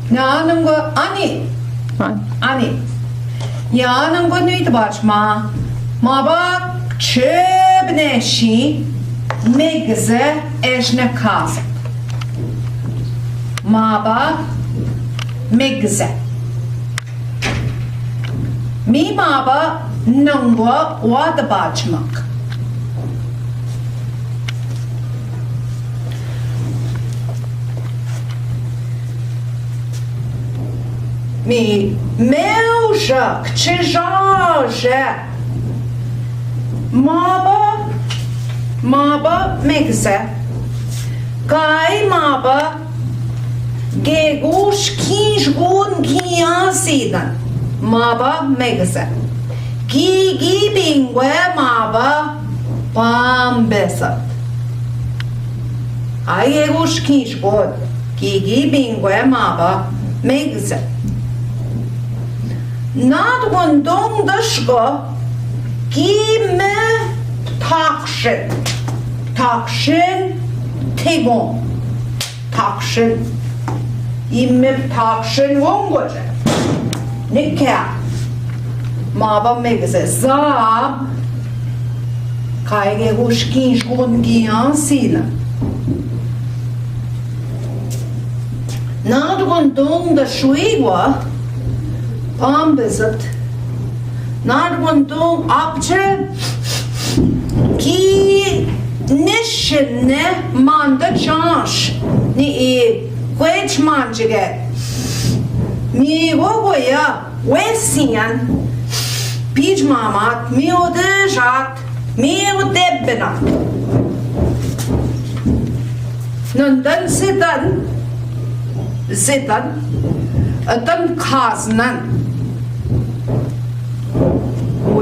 나는 거 아니 야는 거 누이도 봐주마 마바 츠브네시 Mgizi eshne kazı. Maba Mgizi. Mi maba nungwa wad bachmak. Mi mevjak çijaje. Maba Mgizi. Kai maba wshkiinzhgoon giansidan. Maba Mgizi. Gigi bingwe maba pambesat. Ai wshkiinzhgoon. Gigi bingwe maba Mgizi. Nadgundong dashko gime takshin tigon takshin imme takshin wongoje nikya maba Mgizi za kaige wshkiinzhgoon giansina nadgundong da shuigwa pambezat nadgundong apche ki nishne manda chansh ni kwech manjige mi wogoya wesian pijmamat mi odejat mi odebbenat nandan zidan atan khaznan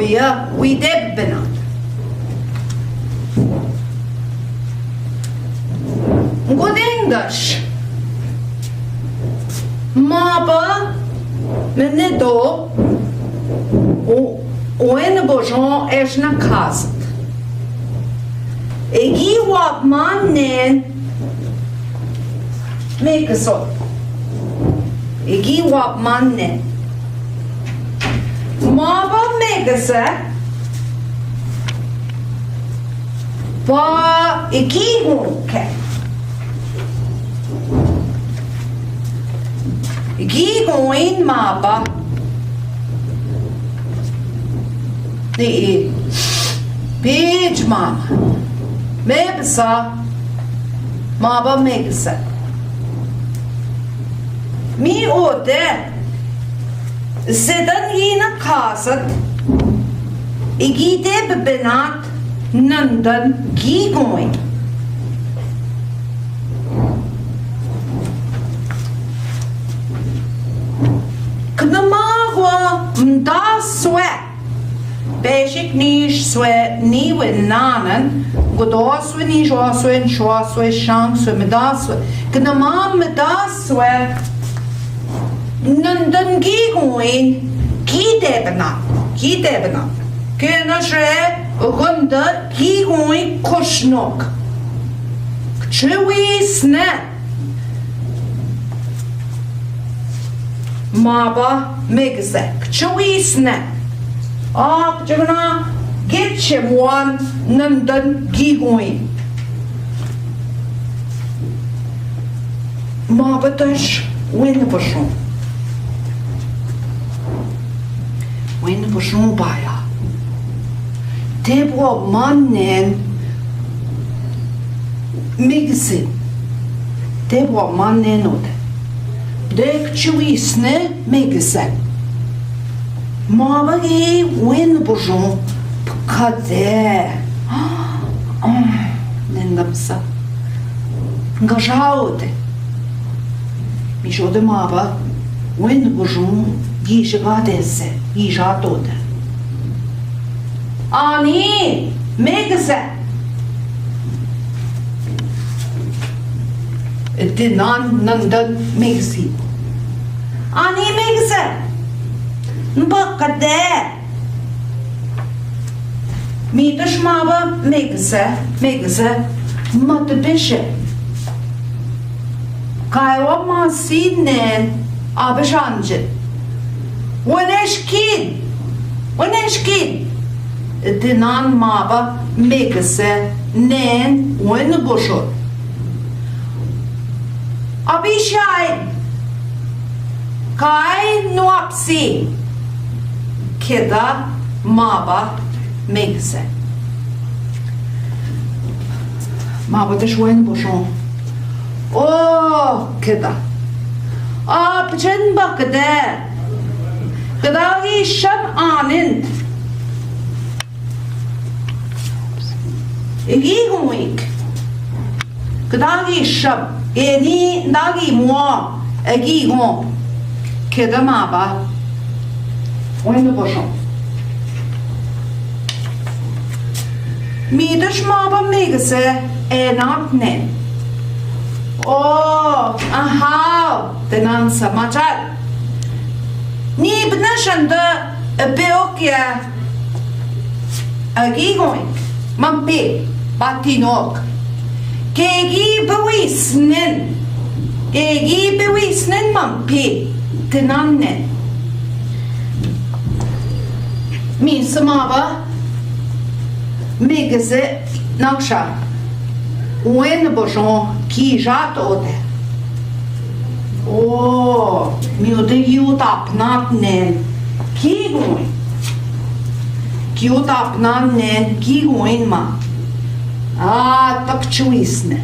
ويا ويدبنا نقول إنجلش مابا من دو وين بوجون إيشنا كازت إجي وابمان نين ميكسول إجي وابمان نين Maba Mgizi va ikigunke ikigun maba ni page mama mebsa Maba Mgizi mi ode Zidan yine kasat igide bebenat nandan gigoy knamagwa mdaswe beşik niş swe niwe nanan godoswe nijoswe nşoswe shangswe mdaswe knamam mdaswe nandan gigoin gidebna kena she gunda gigoin koshnok chwisne Maba Mgizi chwisne ap jagna getchem wan nandan gigoin Maba tash win boshon When boshon baya, tebro mannen Mgizi, tebro mannen ode. Dek chwisne Mgizi. Maba ge when boshon pkade. Nendamsa. Ngajaude. Mijode maba when boshon Gijgadeze, gijadode. Ani Mgizi. Dinan nandan Mgizi. Ani Mgizi. Mbakade. Mitash Maba Mgizi. Matbishe. Kaiwa masinen abeshanjin. Wshkiin. Dinan maba megase nen bushur. Abishai kai nuapsi keda maba megase. Maba de wen bushon. Oh, keda. Abjen bakde. Gedagi sham anin. Egigoink. Gedagi sham. Eni nagi mo. Egigon. Keda maba. Wen bushon. Midas maba megase enat nen. Oh, aha, tenan samachar. Ni bnashanda beokya agigoink mampe batinok. Egi bewisnen mampe tenanne. Min samava megase naksha. Wen bojon ki jat ode. Oh, mi ode jutap natnen ki goin. Ki jutap natnen ki goin ma. Ah, tak chuisne.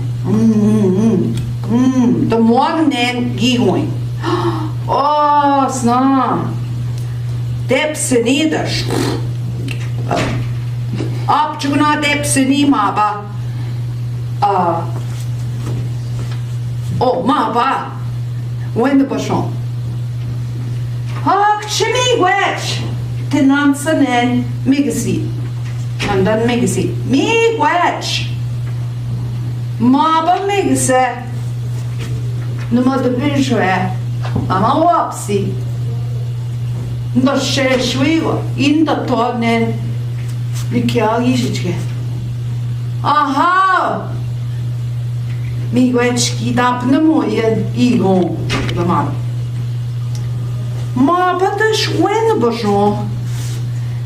The mornen ki goin. Oh, sna. Depsenidas. Apchuna depseni maba. Oh, maba. When the bushon. Chimmy wedge. Tenansanen Mgizi. And then Mgizi. Me wedge. Maba Mgizi. Numa de Bijwe. Ama wapsi. No sheshwigo. In the tornen. Nikia yishike. Aha! Mi wedge dapne moyen igon. The man. Ma batash wen bojon.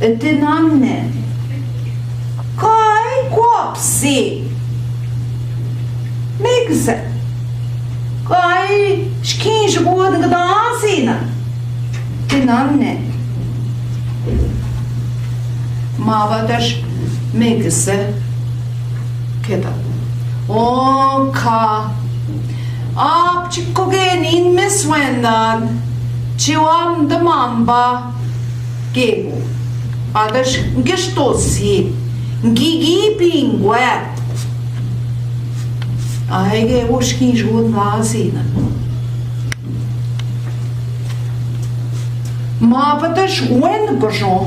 Dinamne. Kai quapsi. Migze. Kai wshkiinzhgoon gdansina. Dinamne. Ma batash migze. Keda. Ka. Chikogen in miswendan. Chiwam de mamba. Gego. Adash gistosi. Gigi pingue. Ahege wshkiinzhgoon gazina. Ma patash wen bojon.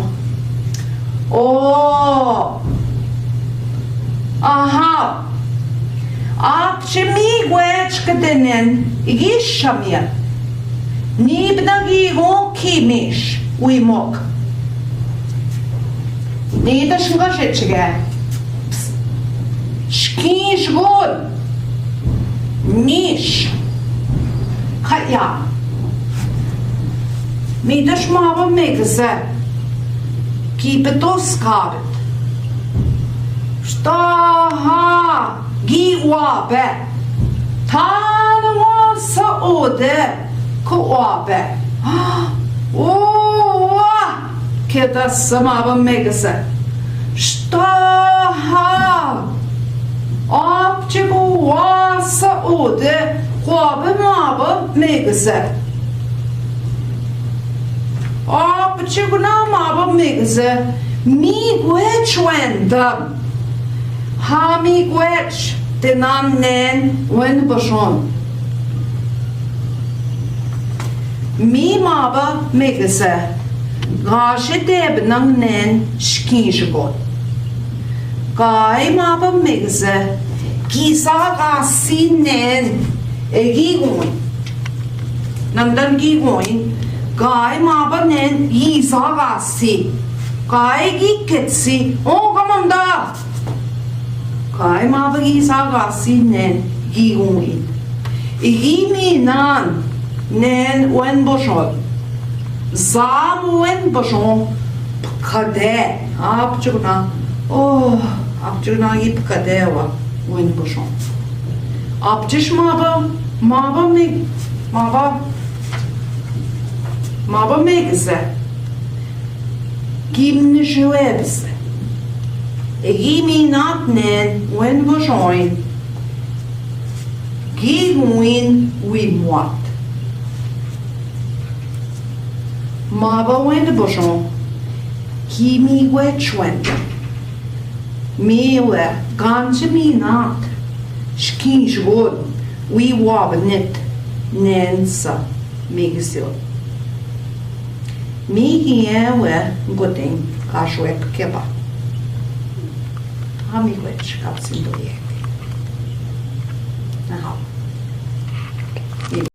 Oh. Aha. Chimi gwechkadenen igishamia. Nibnagi go kimish uimok. Nida shngashechge. Wshkiinzhgoon. Nish. Kaya. Midash maba megze. Keep it oscard. Staha. Giwabe. Tanwa saode. Kuwabe. Oh, keda samaba megase. Staha. Apchigu wa saode. Kuwabe maba megase. Apchigu na maba megase. Mi gwech wendam. Ha mi gwech. Tenan nen wen boshon. Mi maba megase. Gashe deb nang nen wshkiinzhgoon. Gai maba megase. Gisa gasi nen gigoin. Nandan gigoin. Gai maba nen gisa gasi. Gai giketsi. Oh, kamanda. Kai maba gisa gasi nen gigoin. I miinaa nen wen boshon. Zam wen boshon. Pkade. Apchugna. Oh, apchugna i pkade wa wen boshon. Apchish maba megze. Gimne shwebse. Miinaa nen wen boshon. Gilmuin wimwat. Maba wen boshon. Kimi wechwen. Mewe ganse miinaa. Wshkiinzhgoon. We wabnet. Nensa. Mgizi. Migiewe goting. Kashwek keba. Amigwech kapsin dojek. Aha.